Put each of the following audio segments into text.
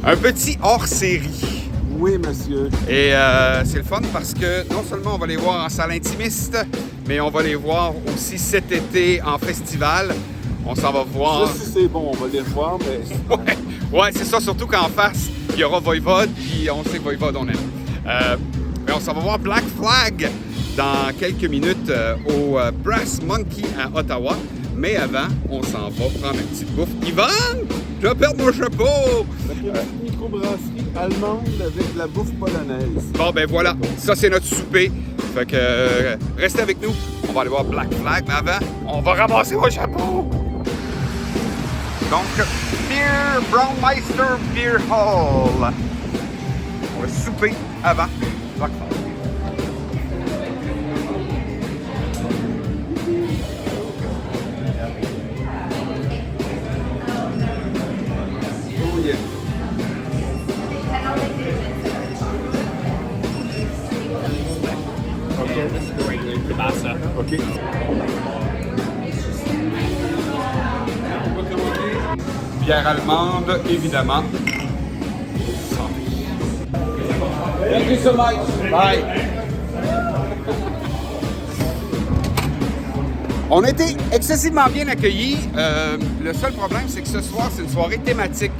Un petit hors-série. Oui, monsieur. Et c'est le fun parce que non seulement on va les voir en salle intimiste, mais on va les voir aussi cet été en festival. On s'en va voir. Ça, si c'est bon, on va les voir, mais... Ouais, c'est ça, surtout qu'en face, il y aura Voivode, puis on sait que Voivode, on aime. Mais on s'en va voir Black Flag dans quelques minutes au Brass Monkey à Ottawa. Mais avant, on s'en va prendre une petite bouffe. Yvan, je vais perdre mon chapeau! Une petite microbrasserie allemande avec de la bouffe polonaise. Bon, ben voilà, ça c'est notre souper. Fait que restez avec nous. On va aller voir Black Flag, mais avant, on va ramasser mon chapeau! Donc, Beer Braumeister Beer Hall. On va souper avant Black Flag. Oh yeah. OK. Bière allemande, évidemment. Thank you so much. Bye. On a été excessivement bien accueillis. Le seul problème, c'est que ce soir, c'est une soirée thématique.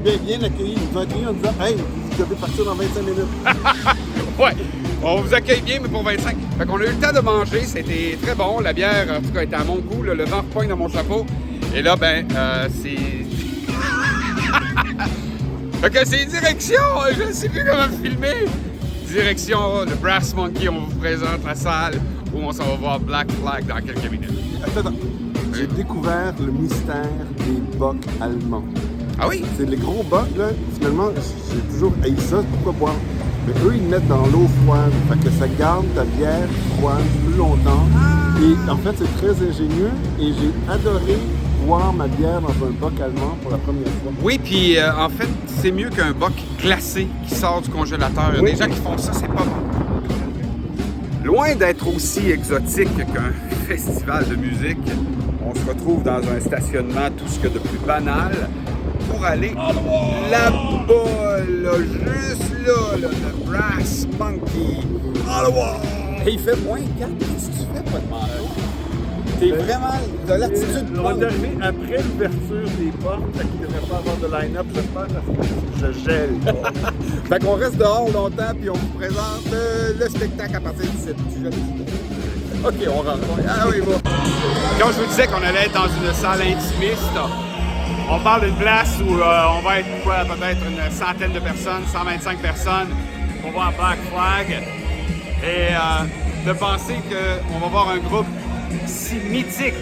Bien accueilli. Ils nous ont accueillis en disant « Hey, vous devez partir dans 25 minutes. » Ouais, on vous accueille bien, mais pour 25. Fait qu'on a eu le temps de manger, c'était très bon. La bière, en tout cas, était à mon goût. Le vent repogne dans mon chapeau. Et là, ben, c'est... Fait que c'est direction, je ne sais plus comment filmer. Direction, le Brass Monkey, on vous présente la salle où on s'en va voir Black Flag dans quelques minutes. Attends. J'ai découvert le mystère des bocs allemands. Ah oui? C'est les gros bocs, là. Finalement, j'ai toujours haï ça. Pourquoi boire? Mais eux, ils mettent dans l'eau froide. Fait que ça garde ta bière froide plus longtemps. Et en fait, c'est très ingénieux. Et j'ai adoré boire ma bière dans un boc allemand pour la première fois. Oui, puis en fait, c'est mieux qu'un boc glacé qui sort du congélateur. Il y a des gens qui font ça, c'est pas bon. Loin d'être aussi exotique qu'un festival de musique, on se retrouve dans un stationnement tout ce que de plus banal pour aller là-bas, là, juste là, le Brass Monkey. Et il fait moins 4, qu'est-ce que tu fais, pas de manteau? T'es vraiment de l'attitude On est arrivé après l'ouverture des portes, fait qu'il ne devrait pas avoir de line-up, j'espère, parce que je gèle. Fait qu'on reste dehors longtemps, puis on vous présente le spectacle à partir de 17. OK, on rentre. Ah oui, bon. Quand je vous disais qu'on allait être dans une salle intimiste, on parle d'une place où on va être quoi, peut-être une centaine de personnes, 125 personnes pour voir Black Flag. Et de penser qu'on va voir un groupe si mythique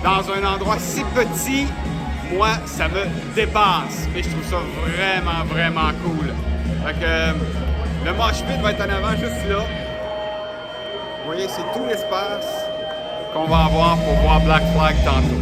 dans un endroit si petit, moi, ça me dépasse. Mais je trouve ça vraiment, vraiment cool. Fait que le mosh pit va être en avant juste là. Vous voyez, c'est tout l'espace qu'on va avoir pour voir Black Flag tantôt.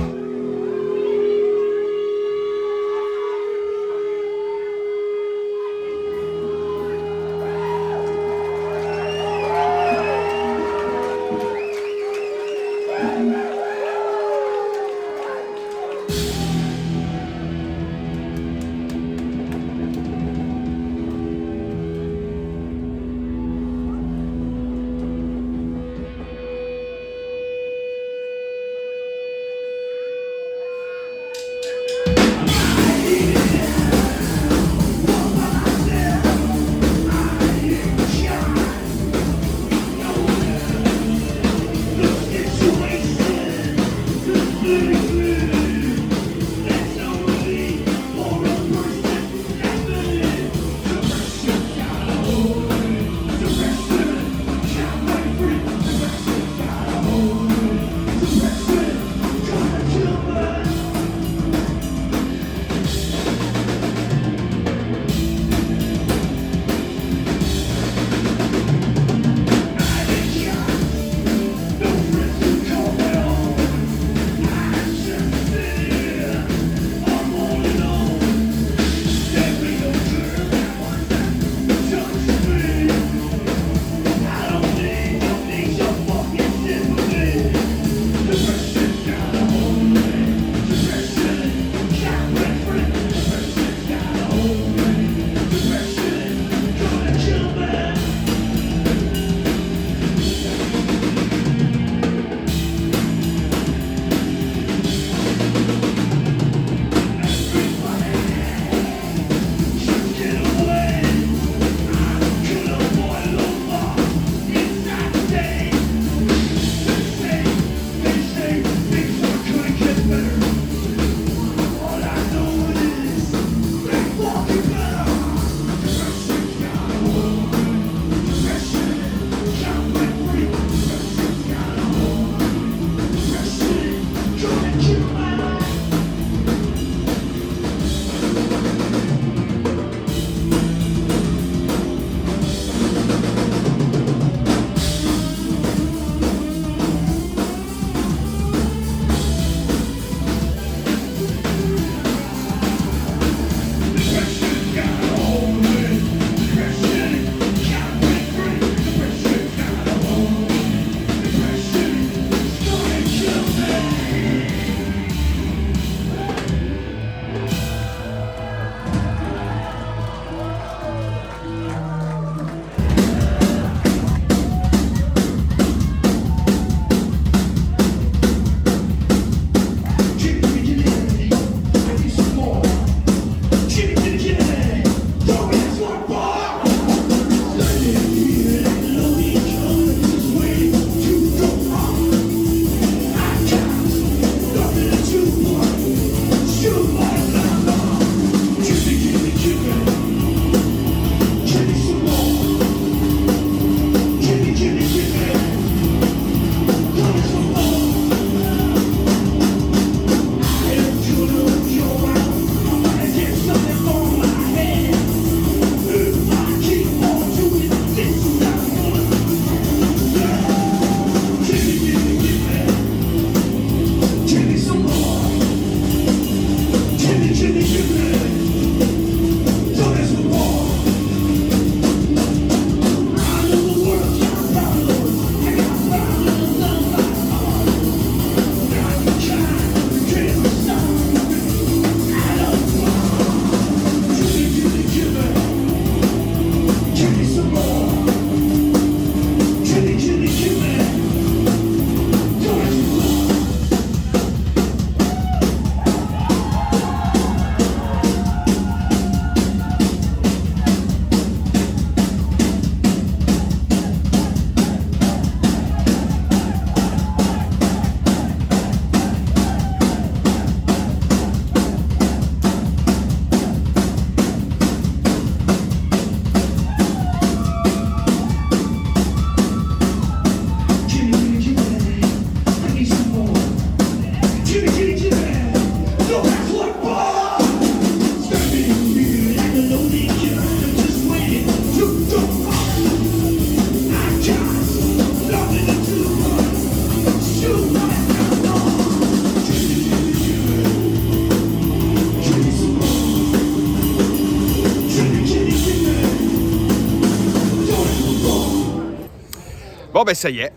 Bon, ben ça y est.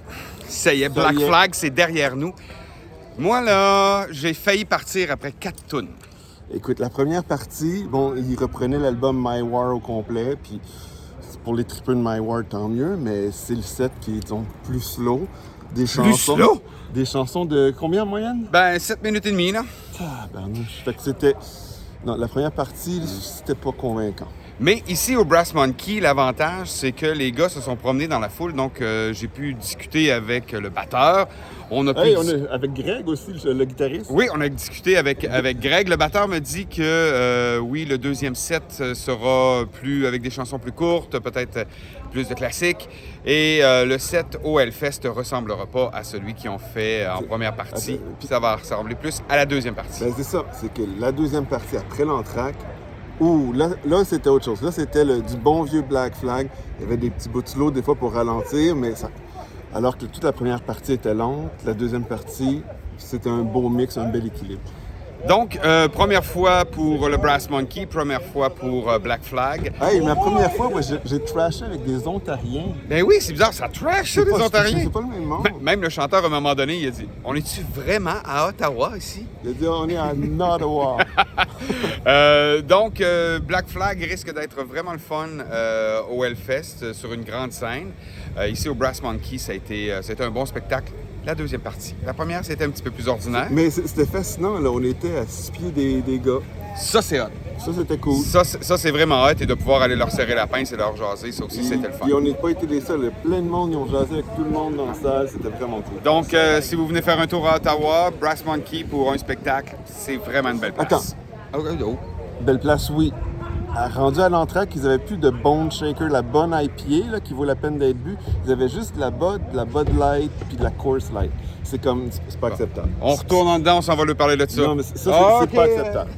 Ça y est, Black Flag, c'est derrière nous. Moi, là, j'ai failli partir après 4 tunes. Écoute, la première partie, bon, il reprenait l'album My War au complet, puis pour les tripeux de My War, tant mieux, mais c'est le set qui est, disons, plus slow. Des chansons, slow? Des chansons de combien en moyenne? Ben, 7 minutes et demie, là. Ah, fait que c'était... Non, la première partie, c'était pas convaincant. Mais ici, au Brass Monkey, l'avantage, c'est que les gars se sont promenés dans la foule, donc j'ai pu discuter avec le batteur. On a avec Greg aussi, le guitariste. Oui, on a discuté avec Greg. Le batteur me dit que oui, le deuxième set sera plus avec des chansons plus courtes, peut-être plus de classiques. Et le set au Hellfest ne ressemblera pas à celui qu'ils ont fait en première partie. Puis ça va ressembler plus à la deuxième partie. Ben, c'est ça, c'est que la deuxième partie, après l'entracte, là c'était autre chose. Là, c'était du bon vieux Black Flag. Il y avait des petits bouts de slow des fois pour ralentir, mais ça... Alors que toute la première partie était lente, la deuxième partie, c'était un beau mix, un bel équilibre. Donc, première fois pour le Brass Monkey, première fois pour Black Flag. Hey, ma première fois, moi, j'ai trashé avec des Ontariens. Ben oui, c'est bizarre, ça trash, ça, les Ontariens. C'est pas le même monde. Même le chanteur, à un moment donné, il a dit « On est-tu vraiment à Ottawa, ici? » Il a dit « On est à Ottawa. » Donc, Black Flag risque d'être vraiment le fun au Hellfest, sur une grande scène. Ici, au Brass Monkey, ça a été un bon spectacle. La deuxième partie. La première, c'était un petit peu plus ordinaire. Mais c'était fascinant, là. On était à 6 pieds des gars. Ça, c'est hot. Ça, c'était cool. Ça, c'est vraiment hot. Et de pouvoir aller leur serrer la pince et leur jaser, ça aussi, c'était le fun. Et on n'a pas été les seuls. Il y a plein de monde, ils ont jasé avec tout le monde dans la salle. C'était vraiment cool. Donc, si vous venez faire un tour à Ottawa, Brass Monkey pour un spectacle, c'est vraiment une belle place. Attends. Belle place, oui. Rendu à l'entraque, ils n'avaient plus de Bone Shaker, la bonne IPA là, qui vaut la peine d'être bu. Ils avaient juste de la Bud Light puis de la Coors Light. C'est comme, c'est pas acceptable. On retourne en dedans, on s'en va lui parler de ça. Non, mais ça, c'est pas acceptable.